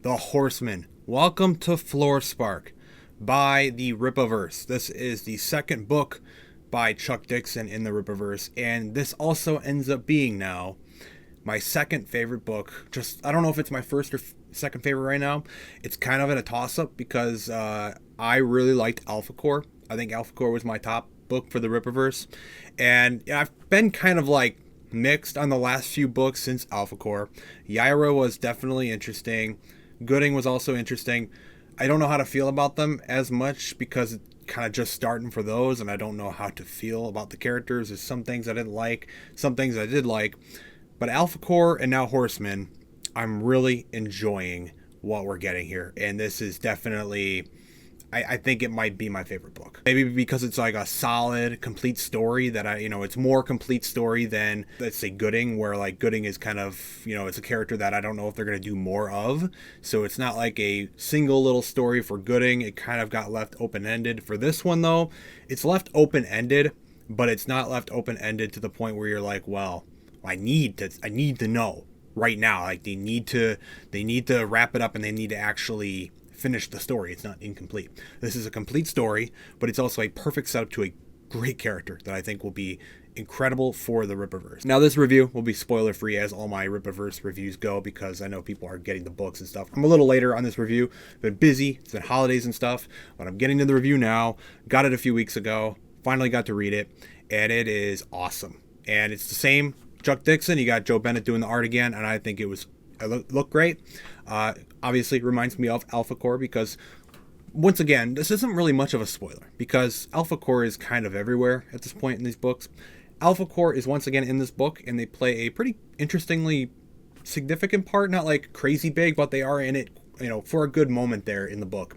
The Horseman. Welcome to Florespark by the Rippaverse. This is the second book by Chuck Dixon in the Rippaverse, and this also ends up being now my second favorite book. I don't know if it's my first or second favorite right now. It's kind of in a toss-up because I really liked Alphacore. I think Alphacore was my top book for the Rippaverse, and I've been kind of like mixed on the last few books since Alphacore. Yaira was definitely interesting. Gooding was also interesting. I don't know how to feel about them as much because it's kind of just starting for those, and I don't know how to feel about the characters. There's some things I didn't like, some things I did like. But Alphacore and now Horseman, I'm really enjoying what we're getting here. And this is definitely, I think it might be my favorite book. Maybe because it's like a solid, complete story that it's more complete story than, let's say, Gooding, where like Gooding is kind of, it's a character that I don't know if they're going to do more of. So it's not like a single little story for Gooding. It kind of got left open-ended. For this one, though, it's left open-ended, but it's not left open-ended to the point where you're like, well, I need to know right now. Like they need to wrap it up, and they need to actually finish the story. It's not incomplete. This is a complete story, but it's also a perfect setup to a great character that I think will be incredible for the Rippaverse. Now, this review will be spoiler free, as all my Rippaverse reviews go, because I know people are getting the books and stuff. I'm a little later on this review. Been busy. It's been holidays and stuff, but I'm getting to the review now. Got it a few weeks ago. Finally got to read it, and it is awesome. And it's the same Chuck Dixon. You got Joe Bennett doing the art again, and I think it looked great. Obviously, it reminds me of Alphacore because, once again, this isn't really much of a spoiler because Alphacore is kind of everywhere at this point in these books. Alphacore is once again in this book, and they play a pretty interestingly significant part. Not like crazy big, but they are in it, for a good moment there in the book.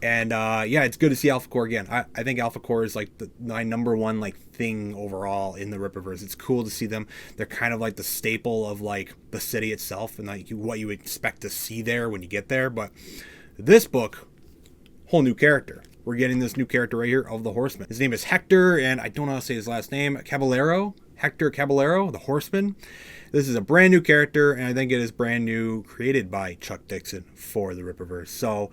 And it's good to see Alphacore again. I think Alphacore is like my number one thing overall in the Rippaverse. It's cool to see them. They're kind of like the staple of like the city itself and like what you would expect to see there when you get there. But this book, whole new character. We're getting this new character right here of the Horseman. His name is Hector, and I don't know how to say his last name. Hector Caballero, the Horseman. This is a brand new character, and I think it is brand new, created by Chuck Dixon for the Rippaverse. So,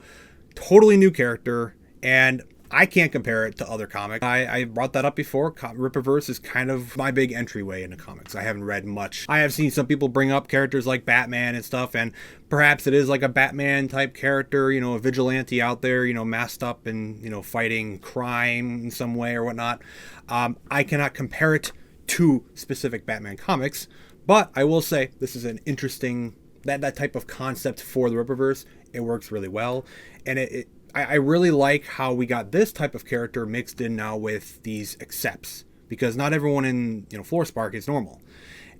totally new character, and I can't compare it to other comics. I brought that up before. Rippaverse is kind of my big entryway into comics. I haven't read much. I have seen some people bring up characters like Batman and stuff, and perhaps it is like a Batman type character, a vigilante out there, masked up and, fighting crime in some way or whatnot. I cannot compare it to specific Batman comics, but I will say this is an interesting, that type of concept for the Rippaverse. It works really well, and I really like how we got this type of character mixed in now with these accepts, because not everyone in Florespark is normal.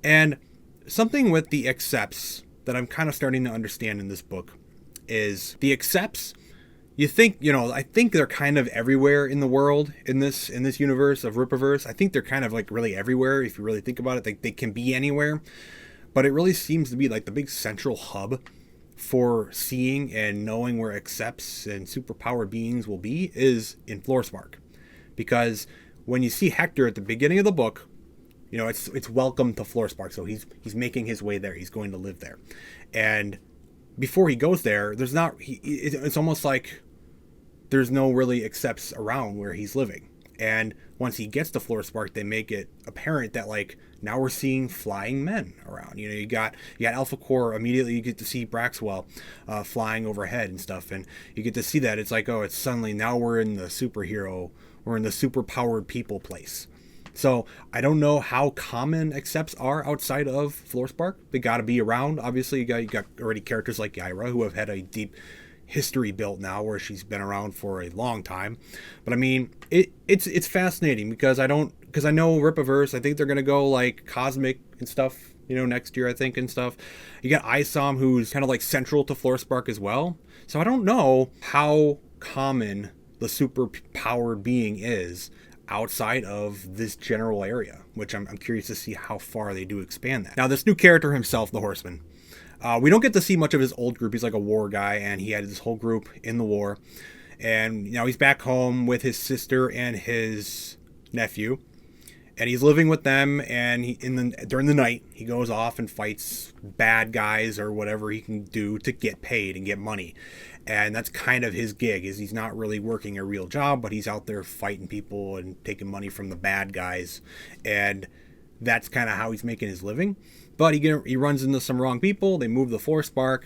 And something with the accepts that I'm kind of starting to understand in this book is the accepts. You think, I think they're kind of everywhere in the world in this universe of Rippaverse. I think they're kind of like really everywhere if you really think about it. They can be anywhere, but it really seems to be like the big central hub for seeing and knowing where accepts and superpowered beings will be is in Florespark. Because when you see Hector at the beginning of the book, it's welcome to Florespark. So he's making his way there. He's going to live there. And before he goes there, it's almost like there's no really accepts around where he's living. And once he gets to Florespark, they make it apparent that now we're seeing flying men around. You got Alphacore. Immediately you get to see Braxwell flying overhead and stuff, and you get to see that. It's like, oh, it's suddenly now we're in the super powered people place. So I don't know how common accepts are outside of Florespark. They got to be around. Obviously, you got already characters like Yaira who have had a deep history built now, where she's been around for a long time. But I mean, it's fascinating because I know Rippaverse. I think they're gonna go like cosmic and stuff, next year I think and stuff. You got Isom, who's kind of like central to Florespark as well. So I don't know how common the super powered being is outside of this general area, which I'm curious to see how far they do expand that. Now, this new character himself, the Horseman, we don't get to see much of his old group. He's like a war guy, and he had this whole group in the war. And now he's back home with his sister and his nephew. and he's living with them, and during the night he goes off and fights bad guys or whatever he can do to get paid and get money. And that's kind of his gig, is he's not really working a real job, but he's out there fighting people and taking money from the bad guys, and that's kind of how he's making his living. But he runs into some wrong people. They move the Florespark,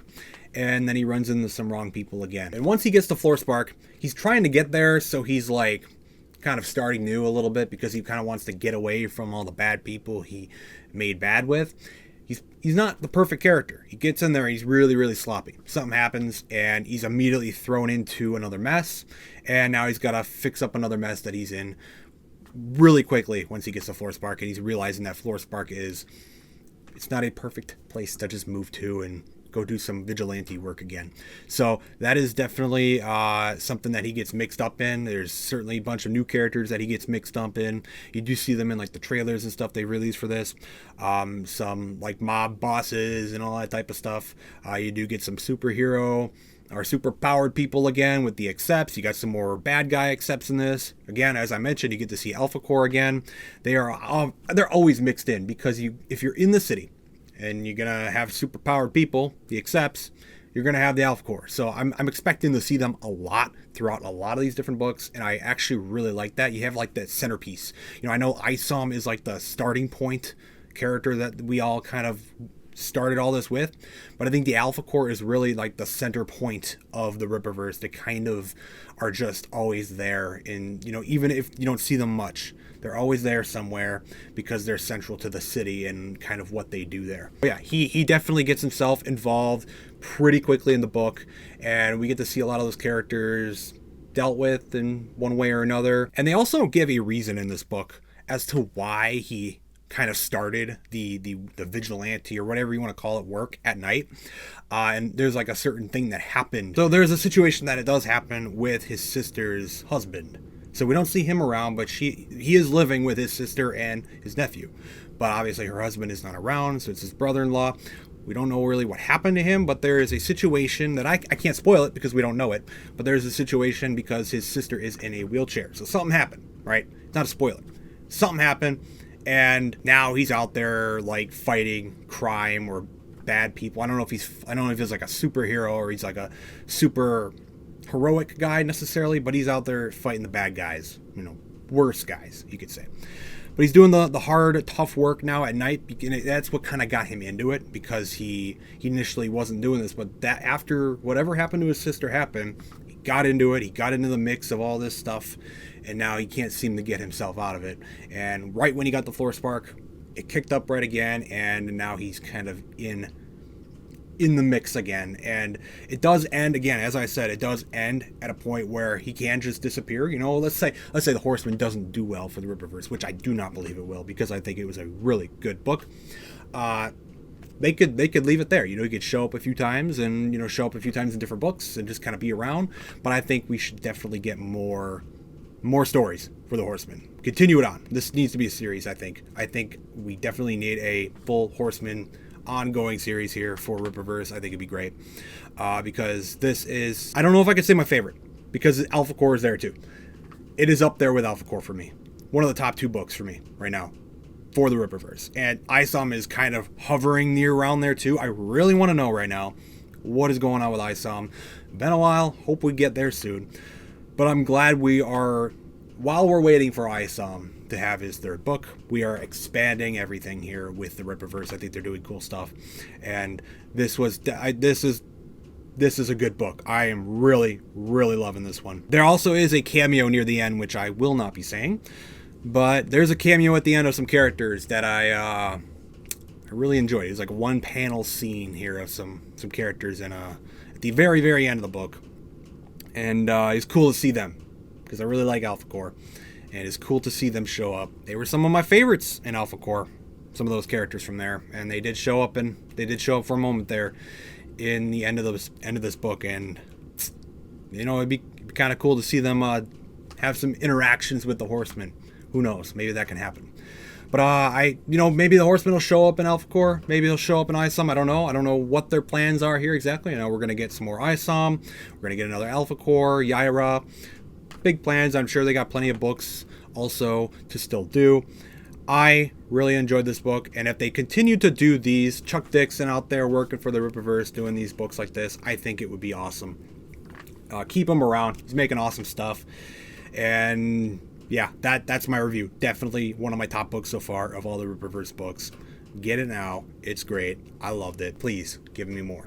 and then he runs into some wrong people again. And once he gets to Florespark, he's trying to get there, so he's like kind of starting new a little bit, because he kind of wants to get away from all the bad people he made bad with. He's not the perfect character. He gets in there, he's really, really sloppy. Something happens, and he's immediately thrown into another mess, and now he's got to fix up another mess that he's in really quickly once he gets to Florespark, and he's realizing that Florespark it's not a perfect place to just move to and go do some vigilante work again. So that is definitely something that he gets mixed up in. There's certainly a bunch of new characters that he gets mixed up in. You do see them in like the trailers and stuff they released for this. Some like mob bosses and all that type of stuff. You do get some superhero or super powered people again with the Accepts. You got some more bad guy Accepts in this. Again, as I mentioned, you get to see Alphacore again. They're always mixed in, because if you're in the city and you're gonna have super powered people, the Accepts, you're gonna have the Alphacore. So I'm expecting to see them a lot throughout a lot of these different books, and I actually really like that. You have like that centerpiece. I know Isom is like the starting point character that we all kind of started all this with, but I think the Alphacore is really like the center point of the Rippaverse. They kind of are just always there, and even if you don't see them much, they're always there somewhere, because they're central to the city and kind of what they do there. But yeah, he definitely gets himself involved pretty quickly in the book, and we get to see a lot of those characters dealt with in one way or another. And they also give a reason in this book as to why he kind of started the vigilante, or whatever you want to call it, work at night. And there's like a certain thing that happened. So there's a situation that it does happen with his sister's husband. So we don't see him around, but he is living with his sister and his nephew. But obviously her husband is not around, so it's his brother-in-law. We don't know really what happened to him, but there is a situation that I can't spoil it because we don't know it, but there's a situation because his sister is in a wheelchair. So something happened, right? It's not a spoiler. Something happened, and now he's out there like fighting crime or bad people. I don't know if he's like a superhero or he's like a super heroic guy necessarily, but he's out there fighting the bad guys, worse guys, you could say. But he's doing the hard, tough work now at night. That's what kind of got him into it, because he initially wasn't doing this, but that after whatever happened to his sister happened, he got into it. He got into the mix of all this stuff, and now he can't seem to get himself out of it. And right when he got the Florespark, it kicked up right again, and now he's kind of in the mix again. And it does end again, as I said, it does end at a point where he can just disappear. Let's say the Horseman doesn't do well for the Rippaverse, which I do not believe it will, because I think it was a really good book. They could leave it there. He could show up a few times and show up a few times in different books and just kind of be around. But I think we should definitely get more stories for the Horseman. Continue it on. This needs to be a series. I think we definitely need a full Horseman ongoing series here for Rippaverse. I think it'd be great, because this is, I don't know if I could say my favorite, because Alphacore is there too. It is up there with Alphacore for me. One of the top 2 books for me right now for the Rippaverse. And Isom is kind of hovering near around there too. I really want to know right now what is going on with Isom. Been a while. Hope we get there soon. But I'm glad while we're waiting for Isom to have his 3rd book, we are expanding everything here with the Rippaverse. I think they're doing cool stuff, and this is a good book. I am really, really loving this one. There also is a cameo near the end, which I will not be saying, but there's a cameo at the end of some characters that I really enjoyed. It's like a 1-panel scene here of some characters at the very, very end of the book, and it's cool to see them, because I really like Alphacore. And it's cool to see them show up. They were some of my favorites in Alphacore, some of those characters from there, and they did show up for a moment there in the end of this book. And it'd be kind of cool to see them have some interactions with the Horseman. Who knows? Maybe that can happen. But maybe the Horseman will show up in Alphacore. Maybe he'll show up in Isom. I don't know. I don't know what their plans are here exactly. We're gonna get some more Isom. We're gonna get another Alphacore, Yaira. Big plans. I'm sure they got plenty of books also to still do. I really enjoyed this book, and if they continue to do these, Chuck Dixon out there working for the Rippaverse doing these books like this, I think it would be awesome. Keep him around. He's making awesome stuff. And yeah, that's my review. Definitely one of my top books so far of all the Rippaverse books. Get it now. It's great. I loved it. Please give me more.